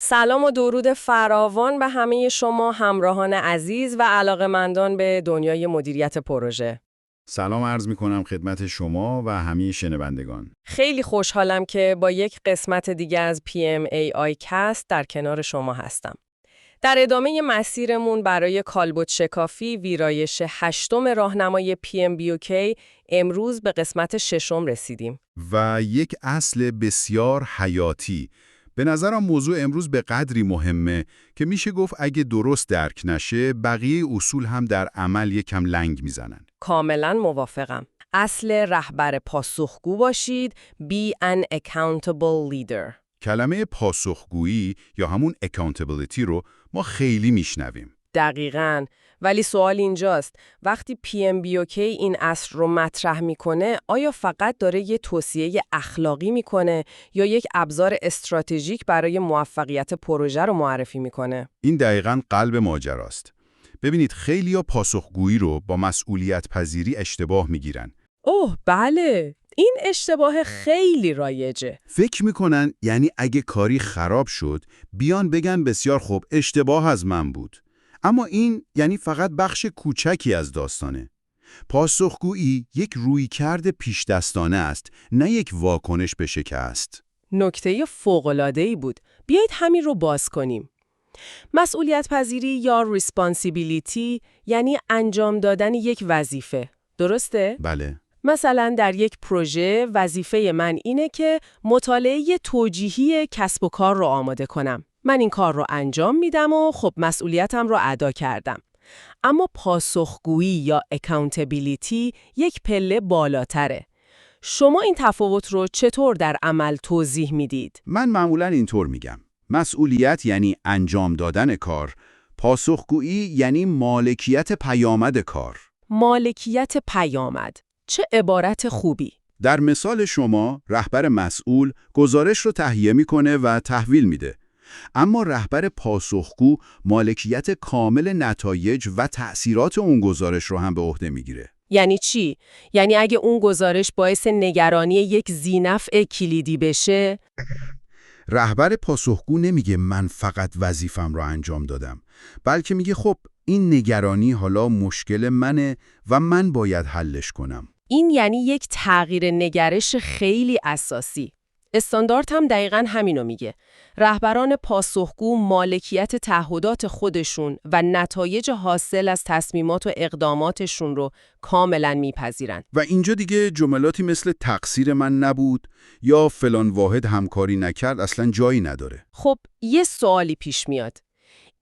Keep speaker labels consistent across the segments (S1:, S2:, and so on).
S1: سلام و درود فراوان به همه شما همراهان عزیز و علاقه‌مندان به دنیای مدیریت پروژه.
S2: سلام عرض می کنم خدمت شما و همه شنوندگان.
S1: خیلی خوشحالم که با یک قسمت دیگه از PMAI Cast در کنار شما هستم. در ادامه مسیرمون برای کالبد شکافی ویرایش 8 راهنمای PMBOK امروز به قسمت 6 رسیدیم.
S2: و یک اصل بسیار حیاتی. به نظرم موضوع امروز به قدری مهمه که میشه گفت اگه درست درک نشه بقیه اصول هم در عمل یکم لنگ میزنن.
S1: کاملا موافقم. اصل رهبر پاسخگو باشید، be an accountable leader.
S2: کلمه پاسخگویی یا همون accountability رو ما خیلی میشنویم.
S1: دقیقاً. ولی سوال اینجاست، وقتی PMBOK این اصل رو مطرح میکنه، آیا فقط داره یه توصیه اخلاقی میکنه یا یک ابزار استراتژیک برای موفقیت پروژه رو معرفی میکنه؟
S2: این دقیقاً قلب ماجراست. ببینید خیلیا پاسخگویی رو با مسئولیت پذیری اشتباه میگیرن.
S1: اوه بله، این اشتباه خیلی رایجه.
S2: فکر میکنن یعنی اگه کاری خراب شد بیان بگن بسیار خوب اشتباه از من بود. اما این یعنی فقط بخش کوچکی از داستانه. پاسخگویی یک رویکرد پیش دستانه است، نه یک واکنش به شکست.
S1: نکته فوق‌العاده‌ای بود. بیایید همین رو باز کنیم. مسئولیت پذیری یا responsibility یعنی انجام دادن یک وظیفه. درسته؟
S2: بله.
S1: مثلا در یک پروژه وظیفه من اینه که مطالعه توجیهی کسب و کار رو آماده کنم. من این کار رو انجام میدم و خب مسئولیتم رو ادا کردم. اما پاسخگویی یا accountability یک پله بالاتره. شما این تفاوت رو چطور در عمل توضیح میدید؟
S2: من معمولاً اینطور میگم. مسئولیت یعنی انجام دادن کار، پاسخگویی یعنی مالکیت پیامد کار.
S1: مالکیت پیامد. چه عبارت خوبی.
S2: در مثال شما، رهبر مسئول گزارش رو تهیه میکنه و تحویل میده. اما رهبر پاسخگو مالکیت کامل نتایج و تأثیرات اون گزارش رو هم به عهده میگیره.
S1: یعنی چی؟ یعنی اگه اون گزارش باعث نگرانی یک ذینفع کلیدی بشه؟
S2: رهبر پاسخگو نمیگه من فقط وظیفم رو انجام دادم، بلکه میگه خب این نگرانی حالا مشکل منه و من باید حلش کنم.
S1: این یعنی یک تغییر نگرش خیلی اساسی. استاندارد هم دقیقاً همینو میگه. رهبران پاسخگو مالکیت تعهدات خودشون و نتایج حاصل از تصمیمات و اقداماتشون رو کاملاً میپذیرن.
S2: و اینجا دیگه جملاتی مثل تقصیر من نبود یا فلان واحد همکاری نکرد اصلا جایی نداره.
S1: خب یه سوالی پیش میاد.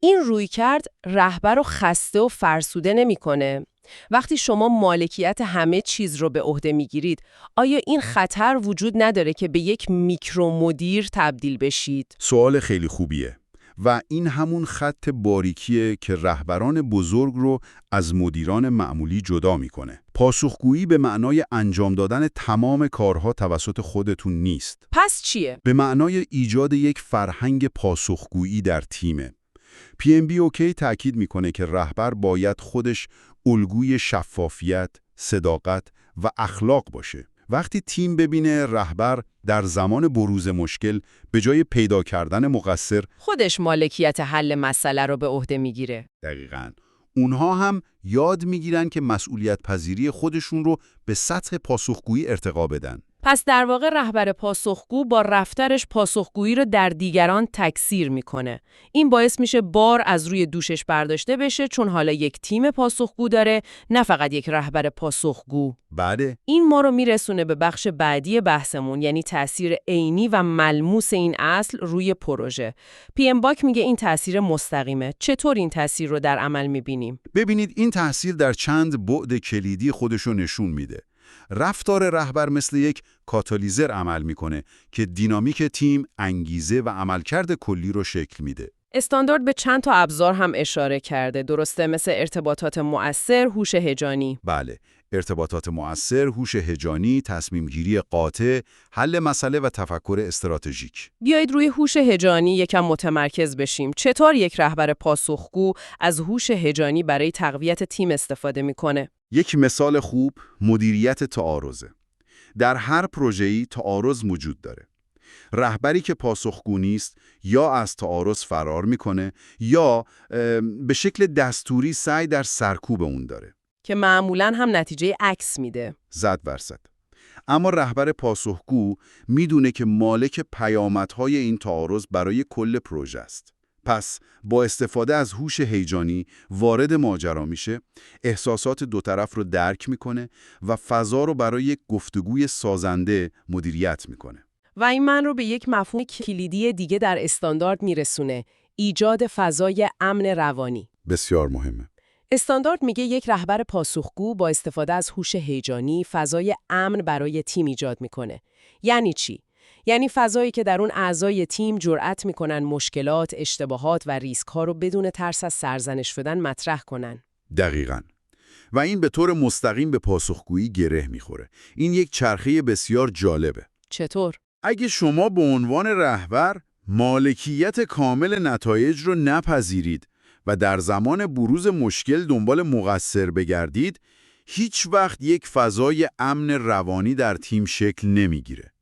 S1: این رویکرد رهبر رو خسته و فرسوده نمیکنه؟ وقتی شما مالکیت همه چیز رو به عهده میگیرید، آیا این خطر وجود نداره که به یک میکرو مدیر تبدیل بشید؟
S2: سوال خیلی خوبیه. و این همون خط باریکیه که رهبران بزرگ رو از مدیران معمولی جدا میکنه. پاسخگویی به معنای انجام دادن تمام کارها توسط خودتون نیست.
S1: پس چیه؟
S2: به معنای ایجاد یک فرهنگ پاسخگویی در تیمه. PMBOK تأکید میکنه که رهبر باید خودش الگوی شفافیت، صداقت و اخلاق باشه. وقتی تیم ببینه رهبر در زمان بروز مشکل به جای پیدا کردن مقصر
S1: خودش مالکیت حل مسئله رو به عهده میگیره.
S2: دقیقاً. اونها هم یاد میگیرن که مسئولیت پذیری خودشون رو به سطح پاسخگویی ارتقا بدن.
S1: پس در واقع رهبر پاسخگو با رفتارش پاسخگویی رو در دیگران تکثیر میکنه. این باعث میشه بار از روی دوشش برداشته بشه چون حالا یک تیم پاسخگو داره، نه فقط یک رهبر پاسخگو.
S2: بعد
S1: این ما رو میرسونه به بخش بعدی بحثمون، یعنی تأثیر عینی و ملموس این اصل روی پروژه. PMBOK میگه این تأثیر مستقیمه. چطور این تأثیر رو در عمل میبینیم؟
S2: ببینید این تأثیر در چند بعد کلیدی خودشو نشون میده. رفتار رهبر مثل یک کاتالیزر عمل میکنه که دینامیک تیم، انگیزه و عملکرد کلی رو شکل میده.
S1: استاندارد به چند تا ابزار هم اشاره کرده، درسته؟ مثل ارتباطات مؤثر، هوش هجانی.
S2: بله، ارتباطات مؤثر، هوش هجانی، تصمیمگیری قاطع، حل مسئله و تفکر استراتژیک.
S1: بیایید روی هوش هجانی یکم متمرکز بشیم. چطور یک رهبر پاسخگو از هوش هجانی برای تقویت تیم استفاده میکنه؟
S2: یک مثال خوب مدیریت تعارضه. در هر پروژه‌ای تعارض وجود داره. رهبری که پاسخگو نیست یا از تعارض فرار میکنه یا به شکل دستوری سعی در سرکوب اون داره.
S1: که معمولاً هم نتیجه عکس میده.
S2: 100%. اما رهبر پاسخگو میدونه که مالک پیامدهای این تعارض برای کل پروژه است. پس با استفاده از هوش هیجانی وارد ماجرا میشه، احساسات دو طرف رو درک میکنه و فضا رو برای یک گفتگوی سازنده مدیریت میکنه.
S1: و این من رو به یک مفهوم کلیدی دیگه در استاندارد میرسونه: ایجاد فضای امن روانی.
S2: بسیار مهمه.
S1: استاندارد میگه یک رهبر پاسخگو با استفاده از هوش هیجانی فضای امن برای تیم ایجاد میکنه. یعنی چی؟ یعنی فضایی که در اون اعضای تیم جرأت میکنن مشکلات، اشتباهات و ریسک‌ها رو بدون ترس از سرزنش شدن مطرح کنن.
S2: دقیقاً. و این به طور مستقیم به پاسخگویی گره میخوره. این یک چرخه بسیار جالبه.
S1: چطور؟
S2: اگه شما به عنوان رهبر مالکیت کامل نتایج رو نپذیرید و در زمان بروز مشکل دنبال مقصر بگردید، هیچ وقت یک فضای امن روانی در تیم شکل نمیگیره.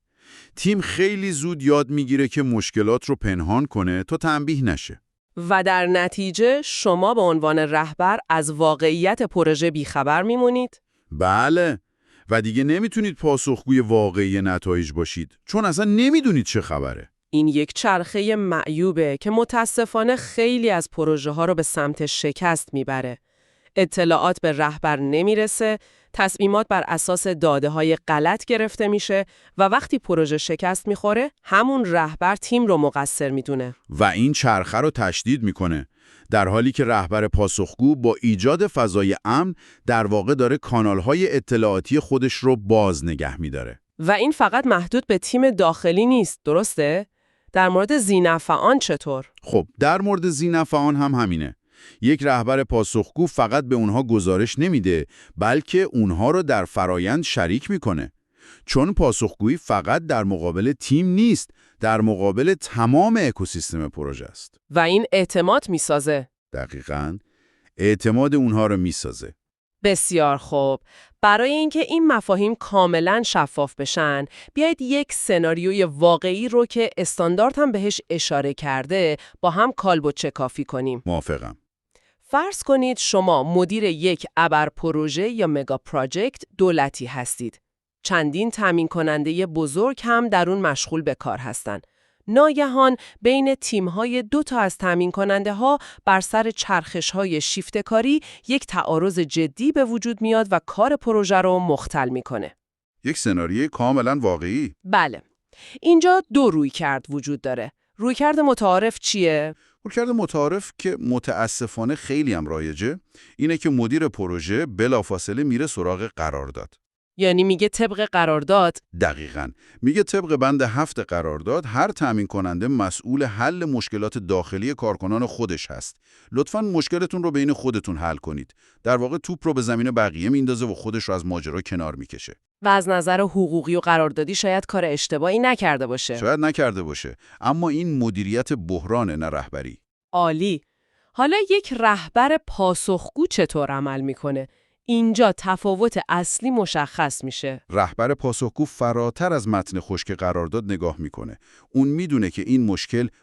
S2: تیم خیلی زود یاد میگیره که مشکلات رو پنهان کنه تا تنبیه نشه.
S1: و در نتیجه شما به عنوان رهبر از واقعیت پروژه بیخبر میمونید؟
S2: بله. و دیگه نمیتونید پاسخگوی واقعی نتایج باشید، چون اصلا نمیدونید چه خبره.
S1: این یک چرخه معیوبه که متاسفانه خیلی از پروژه ها رو به سمت شکست میبره. اطلاعات به رهبر نمیرسه، تصمیمات بر اساس داده‌های غلط گرفته میشه و وقتی پروژه شکست میخوره، همون رهبر تیم رو مقصر میدونه.
S2: و این چرخه رو تشدید میکنه، در حالی که رهبر پاسخگو با ایجاد فضای امن در واقع داره کانال‌های اطلاعاتی خودش رو باز نگه میداره.
S1: و این فقط محدود به تیم داخلی نیست، درسته؟ در مورد ذی‌نفعان چطور؟
S2: خب در مورد ذی‌نفعان هم همینه. یک رهبر پاسخگو فقط به اونها گزارش نمیده، بلکه اونها رو در فرایند شریک میکنه. چون پاسخگویی فقط در مقابل تیم نیست، در مقابل تمام اکوسیستم پروژه است.
S1: و این اعتماد میسازه.
S2: دقیقاً. اعتماد اونها رو میسازه.
S1: بسیار خوب. برای اینکه این مفاهیم کاملاً شفاف بشن، بیایید یک سناریوی واقعی رو که استاندارد هم بهش اشاره کرده با هم کالبد کافی کنیم.
S2: موافقم.
S1: فرض کنید شما مدیر یک ابر پروژه یا مگا پراجکت دولتی هستید. چندین تامین کننده بزرگ هم در اون مشغول به کار هستن. ناگهان بین تیم‌های 2 تا از تامین کننده ها بر سر چرخش‌های شیفت کاری یک تعارض جدی به وجود میاد و کار پروژه رو مختل میکنه.
S2: یک سناریوی کاملا واقعی.
S1: بله. اینجا 2 رویکرد وجود داره. رویکرد متعارف چیه؟
S2: رویکرد متعارف که متاسفانه خیلی هم رایجه، اینه که مدیر پروژه بلافاصله میره سراغ قرارداد.
S1: یعنی میگه طبق قرارداد.
S2: دقیقاً. میگه طبق بند 7 قرارداد هر تامین کننده مسئول حل مشکلات داخلی کارکنان خودش هست. لطفاً مشکلتون رو بین خودتون حل کنید. در واقع توپ رو به زمین بقیه میندازه و خودش رو از ماجرا کنار میکشه.
S1: و از نظر حقوقی و قراردادی شاید کار اشتباهی نکرده باشه.
S2: شاید نکرده باشه، اما این مدیریت بحرانه، نه رهبری.
S1: عالی. حالا یک رهبر پاسخگو چطور عمل میکنه؟ اینجا تفاوت اصلی مشخص میشه.
S2: رهبر پاسخگو فراتر از متن خشک قرارداد نگاه میکنه. اون میدونه که این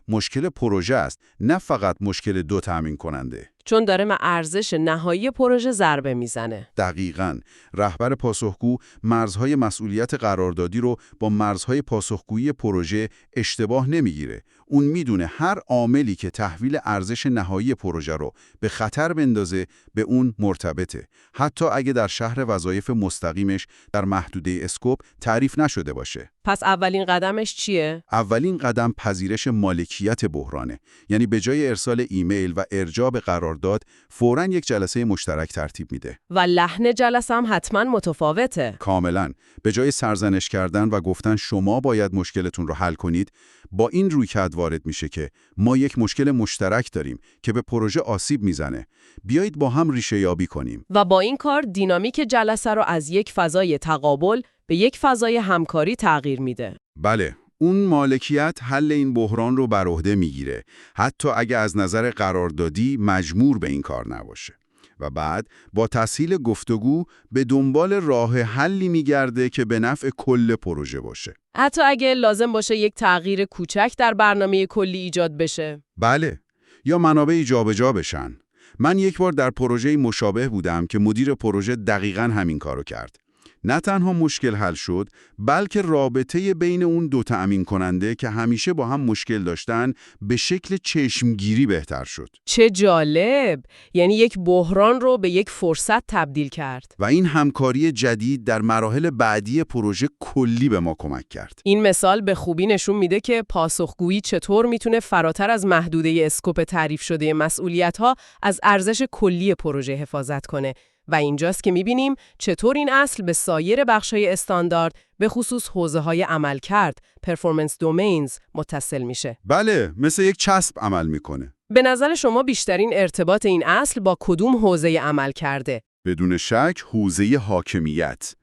S2: مشکل پروژه است، نه فقط مشکل 2 تامین کننده.
S1: چون داره به ارزش نهایی پروژه ضربه میزنه.
S2: دقیقاً. رهبر پاسخگو مرزهای مسئولیت قراردادی رو با مرزهای پاسخگویی پروژه اشتباه نمیگیره. اون میدونه هر عاملی که تحویل ارزش نهایی پروژه رو به خطر بندازه به اون مرتبطه، حتی اگه در شهر وظایف مستقیمش در محدوده اسکوپ تعریف نشده باشه.
S1: پس اولین قدمش چیه؟
S2: اولین قدم پذیرش مالکیت بحرانه. یعنی به جای ارسال ایمیل و ارجاع به قرارداد، فوراً یک جلسه مشترک ترتیب میده.
S1: و لحن جلسه هم حتماً متفاوته.
S2: کاملاً. به جای سرزنش کردن و گفتن شما باید مشکلتون رو حل کنید، با این رویکرد وارد میشه که ما یک مشکل مشترک داریم که به پروژه آسیب میزنه. بیایید با هم ریشه یابی کنیم.
S1: و با این کار دینامیک جلسه رو از یک فضای تقابل به یک فضای همکاری تغییر میده.
S2: بله. اون مالکیت حل این بحران رو بر عهده میگیره، حتی اگه از نظر قراردادی مجبور به این کار نباشه. و بعد با تسهیل گفتگو به دنبال راه حلی میگرده که به نفع کل پروژه باشه.
S1: حتی اگه لازم باشه یک تغییر کوچک در برنامه کلی ایجاد بشه.
S2: بله، یا منابع جابجا بشن. من یک بار در پروژه مشابه بودم که مدیر پروژه دقیقاً همین کارو کرد. نه تنها مشکل حل شد، بلکه رابطه بین اون دو تأمین کننده که همیشه با هم مشکل داشتن به شکل چشمگیری بهتر شد.
S1: چه جالب! یعنی یک بحران رو به یک فرصت تبدیل کرد.
S2: و این همکاری جدید در مراحل بعدی پروژه کلی به ما کمک کرد.
S1: این مثال به خوبی نشون میده که پاسخگویی چطور میتونه فراتر از محدوده اسکوپ تعریف شده مسئولیت‌ها از ارزش کلی پروژه حفاظت کنه. و اینجاست که می‌بینیم چطور این اصل به سایر بخش‌های استاندارد به خصوص حوزه‌های عملکرد performance domains متصل میشه.
S2: بله، مثل یک چسب عمل میکنه.
S1: به نظر شما بیشترین ارتباط این اصل با کدوم حوزه عمل کرده؟
S2: بدون شک حوزه حاکمیت.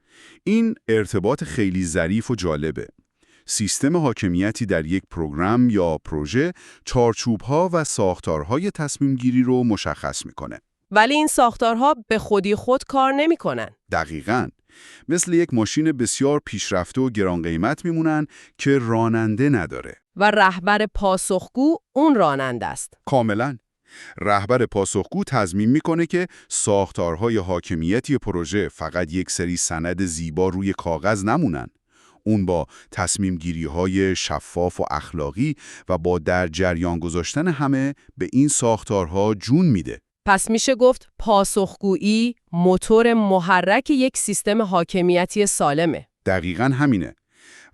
S2: این ارتباط خیلی ظریف و جالبه. سیستم حاکمیتی در یک پروگرام یا پروژه چارچوب‌ها و ساختارهای تصمیم‌گیری رو مشخص میکنه.
S1: ولی این ساختارها به خودی خود کار نمی‌کنن.
S2: دقیقاً. مثل یک ماشین بسیار پیشرفته و گران قیمت میمونن که راننده نداره.
S1: و رهبر پاسخگو اون راننده است.
S2: کاملاً. رهبر پاسخگو تضمین میکنه که ساختارهای حاکمیتی پروژه فقط یک سری سند زیبا روی کاغذ نمونن. اون با تصمیم‌گیری‌های شفاف و اخلاقی و با در جریان گذاشتن همه به این ساختارها جون میده.
S1: پس میشه گفت پاسخگویی موتور محرک یک سیستم حاکمیتی سالمه.
S2: دقیقاً همینه.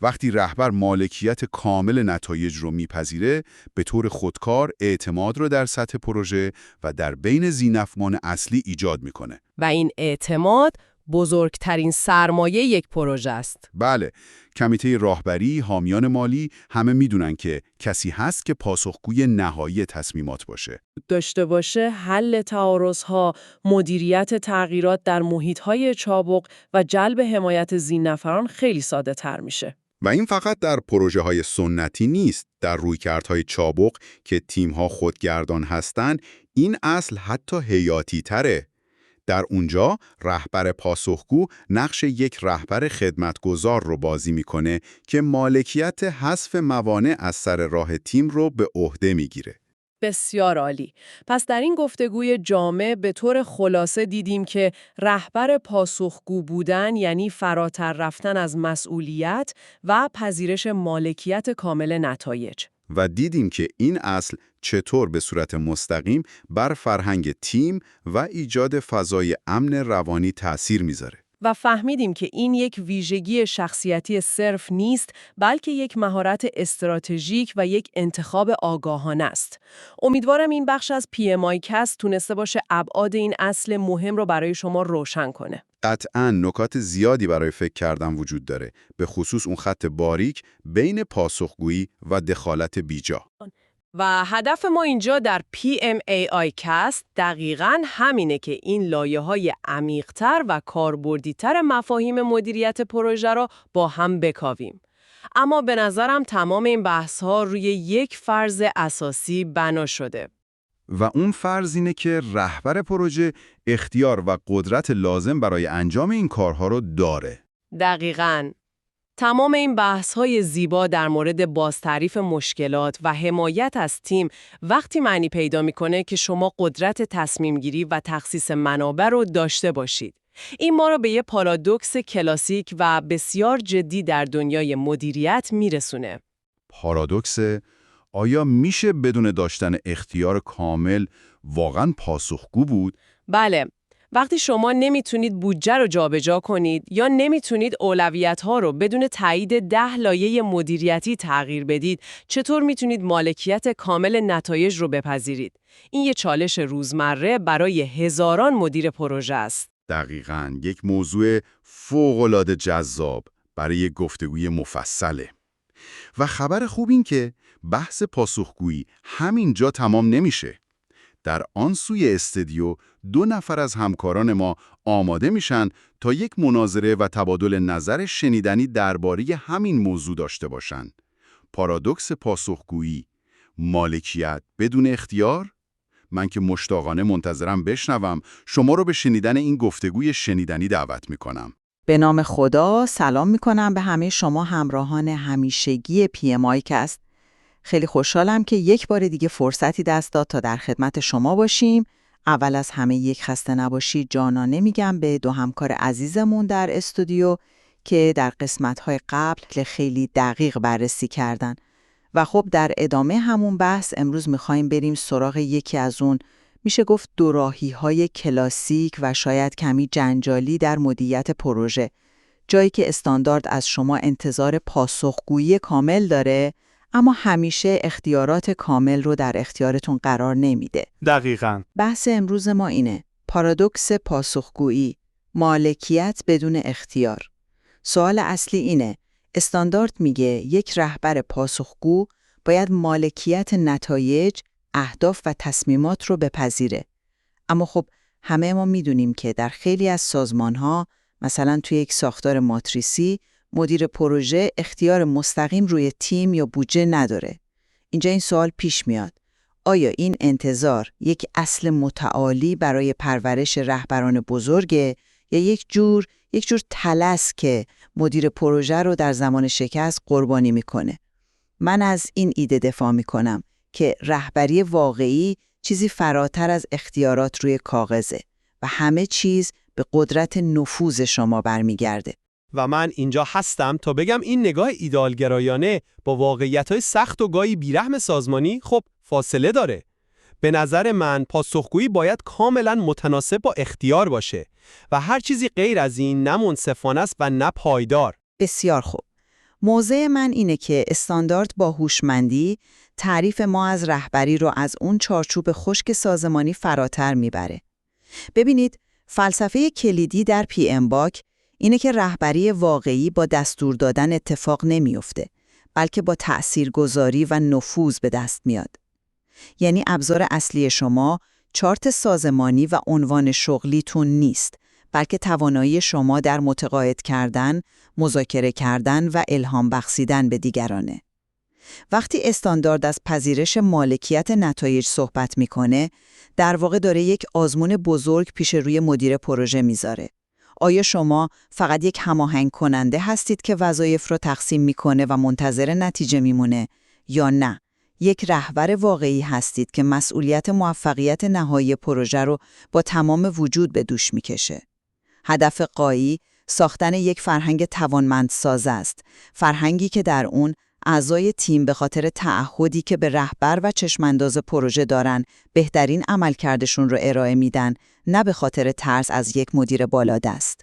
S2: وقتی رهبر مالکیت کامل نتایج رو میپذیره، به طور خودکار اعتماد رو در سطح پروژه و در بین ذی‌نفعان اصلی ایجاد میکنه.
S1: و این اعتماد بزرگترین سرمایه یک پروژه است.
S2: بله، کمیته راهبری، حامیان مالی همه میدونن که کسی هست که پاسخگوی نهایی تصمیمات باشه.
S1: داشته باشه حل تعارض‌ها، مدیریت تغییرات در محیط‌های چابک و جلب حمایت ذی‌نفران خیلی ساده تر میشه.
S2: و این فقط در پروژه‌های سنتی نیست. در رویکردهای چابک که تیم‌ها خودگردان هستن، این اصل حتی حیاتی تره. در اونجا رهبر پاسخگو نقش یک رهبر خدمتگزار رو بازی میکنه که مالکیت حذف موانع از سر راه تیم رو به عهده میگیره.
S1: بسیار عالی. پس در این گفتگوی جامع به طور خلاصه دیدیم که رهبر پاسخگو بودن یعنی فراتر رفتن از مسئولیت و پذیرش مالکیت کامل نتایج.
S2: و دیدیم که این اصل چطور به صورت مستقیم بر فرهنگ تیم و ایجاد فضای امن روانی تأثیر میذاره.
S1: و فهمیدیم که این یک ویژگی شخصیتی صرف نیست، بلکه یک مهارت استراتژیک و یک انتخاب آگاهانه است. امیدوارم این بخش از PMI کست تونسته باشه ابعاد این اصل مهم رو برای شما روشن کنه.
S2: قطعاً نکات زیادی برای فکر کردن وجود داره، به خصوص اون خط باریک بین پاسخگویی و دخالت بیجا.
S1: و هدف ما اینجا در PMAI کست دقیقاً همینه که این لایه‌های عمیق‌تر و کاربردی‌تر مفاهیم مدیریت پروژه را با هم بکاویم. اما به نظرم تمام این بحث‌ها روی یک فرض اساسی بنا شده.
S2: و اون فرض اینه که رهبر پروژه اختیار و قدرت لازم برای انجام این کارها رو داره.
S1: دقیقاً. تمام این بحث‌های زیبا در مورد بازتعریف مشکلات و حمایت از تیم وقتی معنی پیدا می‌کنه که شما قدرت تصمیم‌گیری و تخصیص منابع رو داشته باشید. این ما رو به یه پارادوکس کلاسیک و بسیار جدی در دنیای مدیریت میرسونه.
S2: پارادوکس؟ آیا میشه بدون داشتن اختیار کامل واقعاً پاسخگو بود؟
S1: بله. وقتی شما نمیتونید بودجه رو جابجا کنید یا نمیتونید اولویت‌ها رو بدون تایید 10 لایه مدیریتی تغییر بدید، چطور میتونید مالکیت کامل نتایج رو بپذیرید؟ این یه چالش روزمره برای هزاران مدیر پروژه است.
S2: دقیقاً، یک موضوع فوق‌العاده جذاب برای یک گفتگوی مفصله. و خبر خوب این که بحث پاسخگویی همینجا تمام نمیشه. در آن سوی استودیو 2 نفر از همکاران ما آماده میشن تا یک مناظره و تبادل نظر شنیدنی درباره همین موضوع داشته باشن. پارادوکس پاسخگویی، مالکیت بدون اختیار؟ من که مشتاقانه منتظرم بشنوم. شما رو به شنیدن این گفتگوی شنیدنی دعوت میکنم.
S3: به نام خدا سلام میکنم به همه شما همراهان همیشگی PMIcast. خیلی خوشحالم که یک بار دیگه فرصتی دست داد تا در خدمت شما باشیم. اول از همه یک خسته نباشید جانانه میگم به دو همکار عزیزمون در استودیو که در قسمت‌های قبل خیلی دقیق بررسی کردن. و خب در ادامه همون بحث امروز میخوایم بریم سراغ یکی از اون میشه گفت دوراهی‌های کلاسیک و شاید کمی جنجالی در مدیریت پروژه. جایی که استاندارد از شما انتظار پاسخگویی کامل داره اما همیشه اختیارات کامل رو در اختیارتون قرار نمیده.
S4: دقیقاً.
S3: بحث امروز ما اینه: پارادوکس پاسخگویی، مالکیت بدون اختیار. سوال اصلی اینه: استاندارد میگه یک رهبر پاسخگو باید مالکیت نتایج، اهداف و تصمیمات رو بپذیره. اما خب همه ما میدونیم که در خیلی از سازمان‌ها، مثلا توی یک ساختار ماتریسی، مدیر پروژه اختیار مستقیم روی تیم یا بودجه نداره. اینجا این سوال پیش میاد: آیا این انتظار یک اصل متعالی برای پرورش رهبران بزرگه یا یک جور طلسم که مدیر پروژه رو در زمان شکست قربانی میکنه؟ من از این ایده دفاع میکنم که رهبری واقعی چیزی فراتر از اختیارات روی کاغذه و همه چیز به قدرت نفوذ شما برمیگرده.
S4: و من اینجا هستم تا بگم این نگاه ایدئالگرایانه با واقعیت‌های سخت و گاهی بیرحم سازمانی خب فاصله داره. به نظر من پاسخگویی باید کاملا متناسب با اختیار باشه و هر چیزی غیر از این نه منصفانه است و نه پایدار.
S3: بسیار خوب. موضع من اینه که استاندارد با هوشمندی تعریف ما از رهبری رو از اون چارچوب خشک سازمانی فراتر میبره. ببینید، فلسفه کلیدی در PMBOK اینه که رهبری واقعی با دستور دادن اتفاق نمیفته، بلکه با تأثیرگذاری و نفوذ به دست میاد. یعنی ابزار اصلی شما چارت سازمانی و عنوان شغلیتون نیست، بلکه توانایی شما در متقاعد کردن، مذاکره کردن و الهام بخشیدن به دیگرانه. وقتی استاندارد از پذیرش مالکیت نتایج صحبت میکنه، در واقع داره یک آزمون بزرگ پیش روی مدیر پروژه میذاره. آیا شما فقط یک هماهنگ کننده هستید که وظایف رو تقسیم میکنه و منتظر نتیجه میمونه، یا نه یک رهبر واقعی هستید که مسئولیت موفقیت نهایی پروژه رو با تمام وجود به دوش میکشه؟ هدف غایی ساختن یک فرهنگ توانمندساز است، فرهنگی که در اون اعضای تیم به خاطر تعهدی که به رهبر و چشمانداز پروژه دارن بهترین عملکردشون رو ارائه میدن، نه به خاطر ترس از یک مدیر بالادست.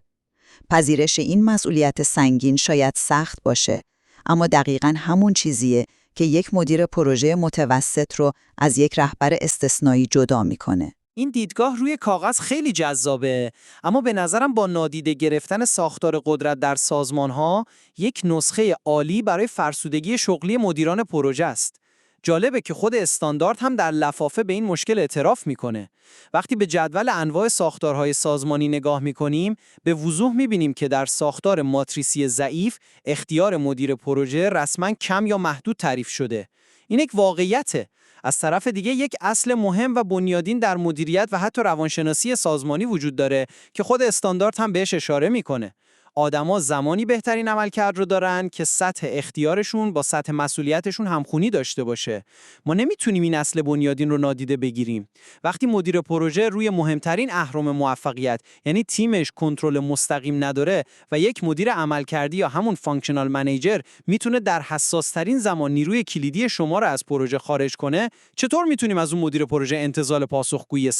S3: پذیرش این مسئولیت سنگین شاید سخت باشه، اما دقیقاً همون چیزیه که یک مدیر پروژه متوسط رو از یک رهبر استثنایی جدا میکنه.
S5: این دیدگاه روی کاغذ خیلی جذابه، اما به نظرم با نادیده گرفتن ساختار قدرت در سازمان‌ها یک نسخه عالی برای فرسودگی شغلی مدیران پروژه است. جالبه که خود استاندارد هم در لفافه به این مشکل اعتراف میکنه. وقتی به جدول انواع ساختارهای سازمانی نگاه میکنیم، به وضوح میبینیم که در ساختار ماتریسی ضعیف، اختیار مدیر پروژه رسما کم یا محدود تعریف شده. این یک واقعیته. از طرف دیگه یک اصل مهم و بنیادین در مدیریت و حتی روانشناسی سازمانی وجود داره که خود استاندارد هم بهش اشاره میکنه. آدما زمانی بهترین عملکرد رو دارن که سطح اختیارشون با سطح مسئولیتشون همخونی داشته باشه. ما نمیتونیم این اصل بنیادین رو نادیده بگیریم. وقتی مدیر پروژه روی مهمترین اهرم موفقیت، یعنی تیمش، کنترل مستقیم نداره و یک مدیر عملکردی یا همون فانکشنال منیجر میتونه در حساس‌ترین زمان نیروی کلیدی شما رو از پروژه خارج کنه، چطور میتونیم از اون مدیر پروژه انتظار پاسخگویی 100%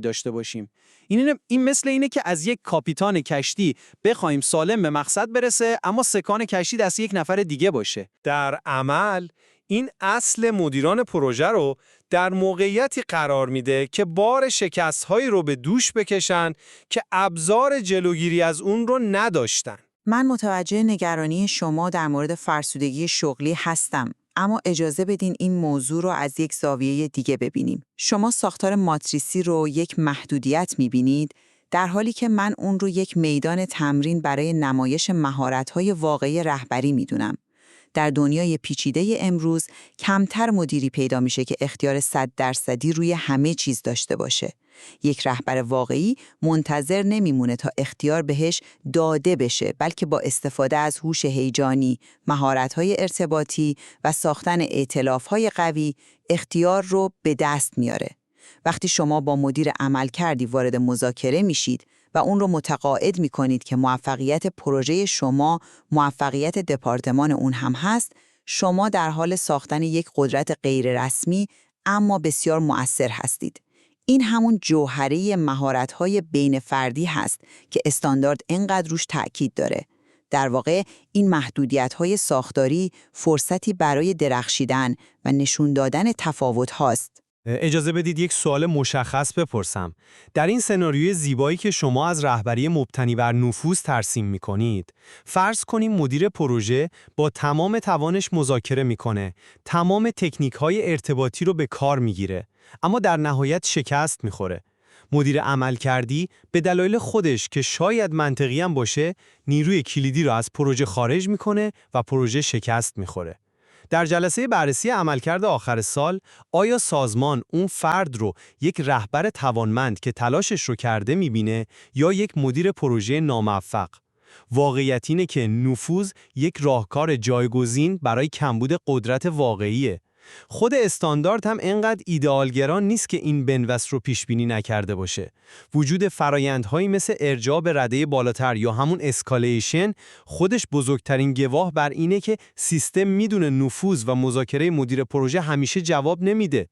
S5: داشته باشیم؟ این مثل اینه که از یک کاپیتان کشتی بخوایم سالم به مقصد برسه اما سکان کشتی دست یک نفر دیگه باشه.
S4: در عمل این اصل مدیران پروژه رو در موقعیتی قرار میده که بار شکست‌هایی رو به دوش بکشن که ابزار جلوگیری از اون رو نداشتن.
S3: من متوجه نگرانی شما در مورد فرسودگی شغلی هستم، اما اجازه بدین این موضوع رو از یک زاویه دیگه ببینیم. شما ساختار ماتریسی رو یک محدودیت می‌بینید، در حالی که من اون رو یک میدان تمرین برای نمایش مهارت‌های واقعی رهبری می‌دونم. در دنیای پیچیده امروز کمتر مدیری پیدا میشه که اختیار 100% روی همه چیز داشته باشه. یک رهبر واقعی منتظر نمیمونه تا اختیار بهش داده بشه، بلکه با استفاده از هوش هیجانی، مهارت‌های ارتباطی و ساختن ائتلاف‌های قوی اختیار رو به دست میاره. وقتی شما با مدیر عملکردی وارد مذاکره میشید و اون رو متقاعد میکنید که موفقیت پروژه شما موفقیت دپارتمان اون هم هست، شما در حال ساختن یک قدرت غیررسمی اما بسیار مؤثر هستید. این همون جوهره مهارت‌های بین فردی هست که استاندارد اینقدر روش تأکید داره. در واقع این محدودیت‌های ساختاری فرصتی برای درخشیدن و نشون دادن تفاوت هاست.
S4: اجازه بدید یک سوال مشخص بپرسم. در این سناریوی زیبایی که شما از رهبری مبتنی بر نفوذ ترسیم می‌کنید، فرض کنیم مدیر پروژه با تمام توانش مذاکره می‌کنه، تمام تکنیک‌های ارتباطی رو به کار می‌گیره، اما در نهایت شکست می‌خوره. مدیر عملکردی به دلایل خودش که شاید منطقی هم باشه، نیروی کلیدی رو از پروژه خارج می‌کنه و پروژه شکست می‌خوره. در جلسه بررسی عملکرد آخر سال، آیا سازمان اون فرد رو یک رهبر توانمند که تلاشش رو کرده می‌بینه یا یک مدیر پروژه ناموفق؟ واقعیت اینه که نفوذ یک راهکار جایگزین برای کمبود قدرت واقعیه. خود استاندارد هم اینقدر ایدئالگران نیست که این بنوست رو پیش بینی نکرده باشه. وجود فرایندهایی مثل ارجاع به رده بالاتر یا همون اسکالیشن خودش بزرگترین گواه بر اینه که سیستم میدونه نفوذ و مذاکره مدیر پروژه همیشه جواب نمیده.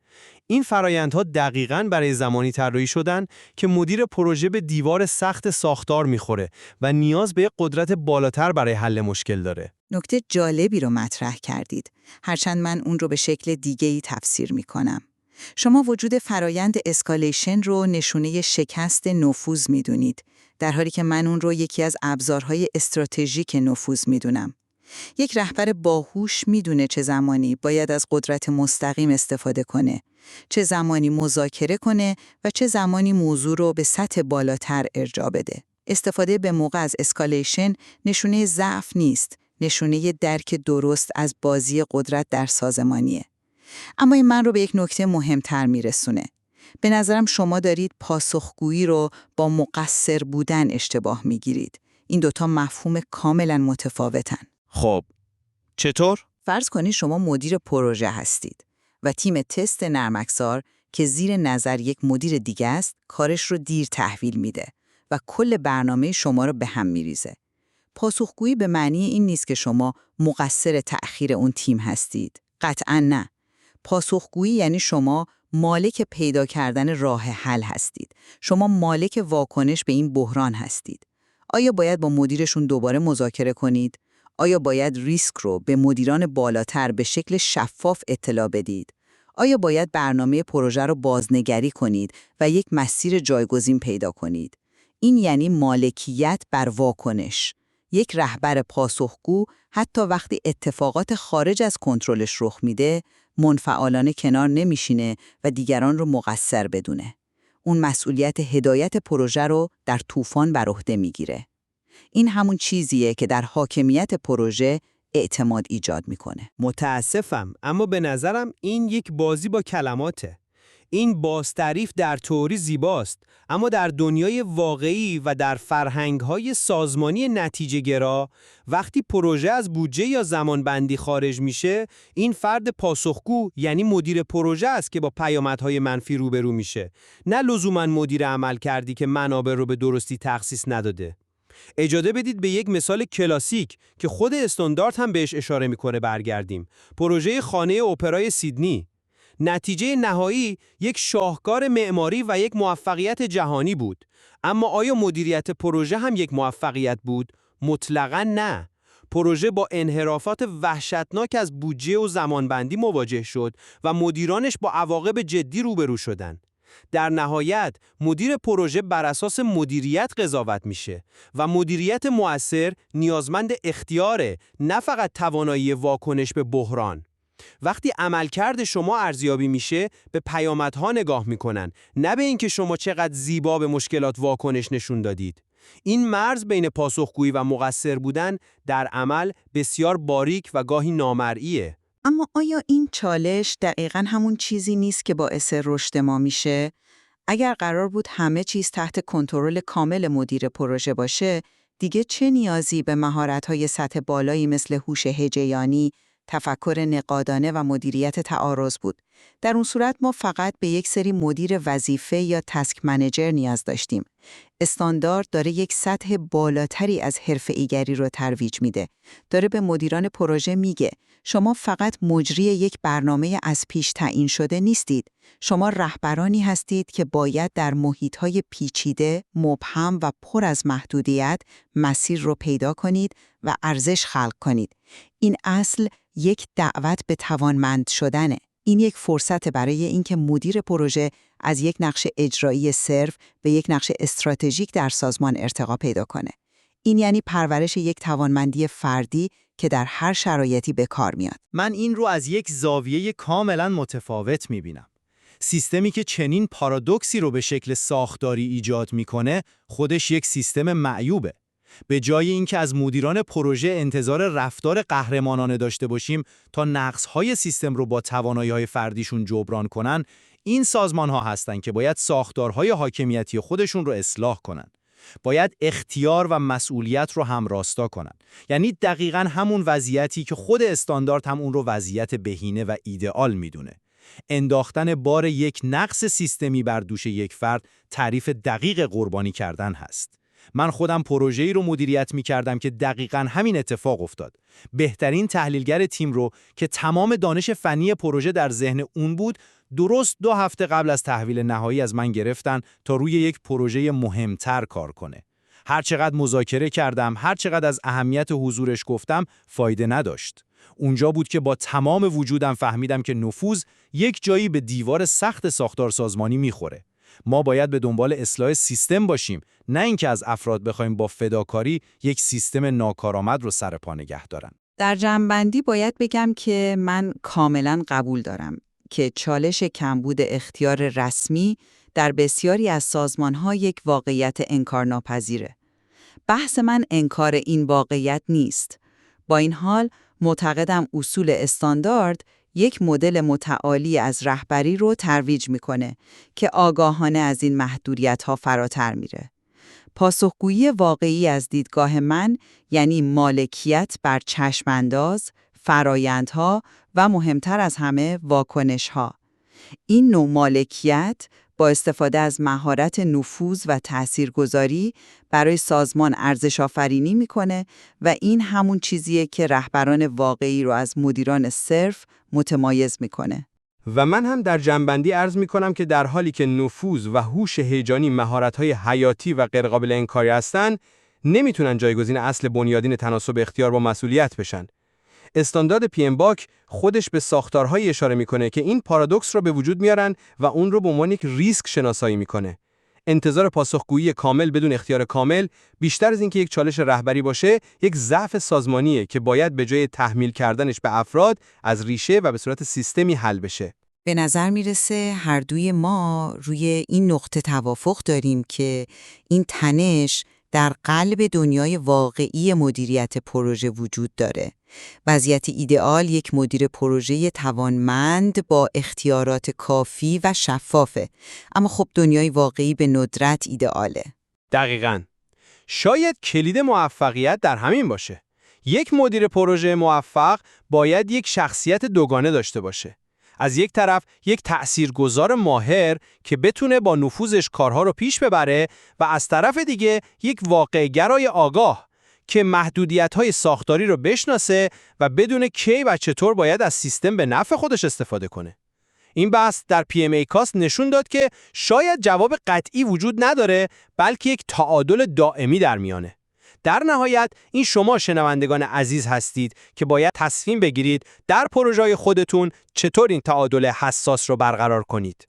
S4: این فرایندها دقیقاً برای زمانی طراحی شدن که مدیر پروژه به دیوار سخت ساختار میخوره و نیاز به قدرت بالاتر برای حل مشکل داره.
S3: نکته جالبی رو مطرح کردید، هرچند من اون رو به شکل دیگه‌ای تفسیر می‌کنم. شما وجود فرایند اسکالیشن رو نشونه شکست نفوذ می‌دونید، در حالی که من اون رو یکی از ابزارهای استراتژیک نفوذ می‌دونم. یک رهبر باهوش می‌دونه چه زمانی باید از قدرت مستقیم استفاده کنه، چه زمانی مذاکره کنه و چه زمانی موضوع رو به سطح بالاتر ارجاع بده. استفاده به موقع از اسکالیشن نشونه ضعف نیست، نشونه درک درست از بازی قدرت در سازمانیه. اما این من رو به یک نکته مهمتر میرسونه. به نظرم شما دارید پاسخگویی رو با مقصر بودن اشتباه میگیرید. این دوتا مفهوم کاملا متفاوتن.
S4: خب، چطور؟
S3: فرض کنید شما مدیر پروژه هستید و تیم تست نرم افزار که زیر نظر یک مدیر دیگه است، کارش رو دیر تحویل میده و کل برنامه شما رو به هم میریزه. پاسخگویی به معنی این نیست که شما مقصر تأخیر اون تیم هستید. قطعاً نه. پاسخگویی یعنی شما مالک پیدا کردن راه حل هستید. شما مالک واکنش به این بحران هستید. آیا باید با مدیرشون دوباره مذاکره کنید؟ آیا باید ریسک رو به مدیران بالاتر به شکل شفاف اطلاع بدید؟ آیا باید برنامه پروژه رو بازنگری کنید و یک مسیر جایگزین پیدا کنید؟ این یعنی مالکیت بر واکنش. یک رهبر پاسخگو حتی وقتی اتفاقات خارج از کنترلش رخ میده، منفعالانه کنار نمیشینه و دیگران رو مقصر بدونه. اون مسئولیت هدایت پروژه رو در طوفان بر عهده میگیره. این همون چیزیه که در حاکمیت پروژه اعتماد ایجاد میکنه.
S4: متاسفم، اما به نظرم این یک بازی با کلماته. این بازتعریف در تئوری زیباست، اما در دنیای واقعی و در فرهنگ‌های سازمانی نتیجه‌گرا، وقتی پروژه از بودجه یا زمانبندی خارج میشه، این فرد پاسخگو یعنی مدیر پروژه است که با پیامدهای منفی روبرو میشه، نه لزوماً مدیر عملکردی که منابع رو به درستی تخصیص نداده. اجازه بدید به یک مثال کلاسیک که خود استاندارد هم بهش اشاره میکنه برگردیم. پروژه خانه اپرای سیدنی. نتیجه نهایی یک شاهکار معماری و یک موفقیت جهانی بود. اما آیا مدیریت پروژه هم یک موفقیت بود؟ مطلقاً نه. پروژه با انحرافات وحشتناک از بودجه و زمانبندی مواجه شد و مدیرانش با عواقب جدی روبرو شدند. در نهایت مدیر پروژه بر اساس مدیریت قضاوت میشه و مدیریت مؤثر نیازمند اختیاره، نه فقط توانایی واکنش به بحران. وقتی عملکرد شما ارزیابی میشه، به پیامدها نگاه میکنن، نه به اینکه شما چقدر زیبا به مشکلات واکنش نشون دادید. این مرز بین پاسخگویی و مقصر بودن در عمل بسیار باریک و گاهی نامرئیه.
S3: اما آیا این چالش دقیقاً همون چیزی نیست که باعث رشد ما میشه؟ اگر قرار بود همه چیز تحت کنترل کامل مدیر پروژه باشه، دیگه چه نیازی به مهارت‌های سطح بالایی مثل هوش هجیانی، تفکر نقادانه و مدیریت تعارض بود؟ در اون صورت ما فقط به یک سری مدیر وظیفه یا تسک منیجر نیاز داشتیم. استاندارد داره یک سطح بالاتری از حرفه‌ایگری رو ترویج میده. داره به مدیران پروژه میگه شما فقط مجری یک برنامه از پیش تعیین شده نیستید. شما رهبرانی هستید که باید در محیط‌های پیچیده، مبهم و پر از محدودیت مسیر رو پیدا کنید و ارزش خلق کنید. این اصل یک دعوت به توانمند شدنه. این یک فرصت برای اینکه مدیر پروژه از یک نقش اجرایی صرف به یک نقش استراتژیک در سازمان ارتقا پیدا کنه. این یعنی پرورش یک توانمندی فردی که در هر شرایطی به کار میاد.
S6: من این رو از یک زاویه کاملا متفاوت میبینم. سیستمی که چنین پارادوکسی رو به شکل ساختاری ایجاد میکنه، خودش یک سیستم معیوبه. به جای اینکه از مدیران پروژه انتظار رفتار قهرمانانه داشته باشیم تا نقص‌های سیستم رو با توانایی‌های فردیشون جبران کنن، این سازمان‌ها هستن که باید ساختارهای حاکمیتی خودشون رو اصلاح کنن. باید اختیار و مسئولیت رو هم راستا کنن. یعنی دقیقاً همون وضعیتی که خود استاندارد هم اون رو وضعیت بهینه و ایدئال میدونه. انداختن بار یک نقص سیستمی بر دوش یک فرد تعریف دقیق قربانی کردن هست. من خودم پروژه‌ای رو مدیریت می‌کردم که دقیقاً همین اتفاق افتاد. بهترین تحلیلگر تیم رو که تمام دانش فنی پروژه در ذهن اون بود، درست 2 هفته قبل از تحویل نهایی از من گرفتن تا روی یک پروژه مهمتر کار کنه. هر چقدر مذاکره کردم، هر چقدر از اهمیت حضورش گفتم، فایده نداشت. اونجا بود که با تمام وجودم فهمیدم که نفوذ یک جایی به دیوار سخت ساختار سازمانی می‌خوره. ما باید به دنبال اصلاح سیستم باشیم، نه اینکه از افراد بخوایم با فداکاری یک سیستم ناکارآمد رو سر پا نگه دارن.
S3: در جمع‌بندی باید بگم که من کاملاً قبول دارم که چالش کمبود اختیار رسمی در بسیاری از سازمان‌ها یک واقعیت انکارناپذیره. بحث من انکار این واقعیت نیست. با این حال معتقدم اصول استاندارد یک مدل متعالی از رهبری رو ترویج میکنه که آگاهانه از این محدودیت‌ها فراتر میره. پاسخگویی واقعی از دیدگاه من یعنی مالکیت بر چشمانداز، فرایندها و مهمتر از همه واکنش‌ها. این نوع مالکیت با استفاده از مهارت نفوذ و تاثیرگذاری برای سازمان ارزش آفرینی میکنه و این همون چیزیه که رهبران واقعی رو از مدیران صرف متمایز میکنه.
S4: و من هم در جنبندی عرض میکنم که در حالی که نفوذ و هوش هیجانی مهارت‌های حیاتی و غیرقابل انکاری هستن، نمیتونن جایگزین اصل بنیادین تناسب اختیار با مسئولیت بشن. استاندارد PMBOK خودش به ساختارهایی اشاره میکنه که این پارادوکس رو به وجود میارن و اون رو به عنوان یک ریسک شناسایی میکنه. انتظار پاسخگویی کامل بدون اختیار کامل، بیشتر از اینکه یک چالش رهبری باشه، یک ضعف سازمانیه که باید به جای تحمیل کردنش به افراد از ریشه و به صورت سیستمی حل بشه.
S3: به نظر میرسه هر دوی ما روی این نقطه توافق داریم که این تنش در قلب دنیای واقعی مدیریت پروژه وجود داره. وضعیت ایدئال یک مدیر پروژه توانمند با اختیارات کافی و شفافه. اما خب دنیای واقعی به ندرت ایدئاله.
S4: دقیقاً. شاید کلید موفقیت در همین باشه. یک مدیر پروژه موفق باید یک شخصیت دوگانه داشته باشه. از یک طرف یک تأثیرگذار ماهر که بتونه با نفوذش کارها رو پیش ببره و از طرف دیگه یک واقع‌گرای آگاه که محدودیت‌های ساختاری رو بشناسه و بدونه کی و چطور باید از سیستم به نفع خودش استفاده کنه. این بحث در PMACast نشون داد که شاید جواب قطعی وجود نداره، بلکه یک تعادل دائمی در میانه. در نهایت این شما شنوندگان عزیز هستید که باید تصمیم بگیرید در پروژه‌های خودتون چطور این تعادل حساس رو برقرار کنید.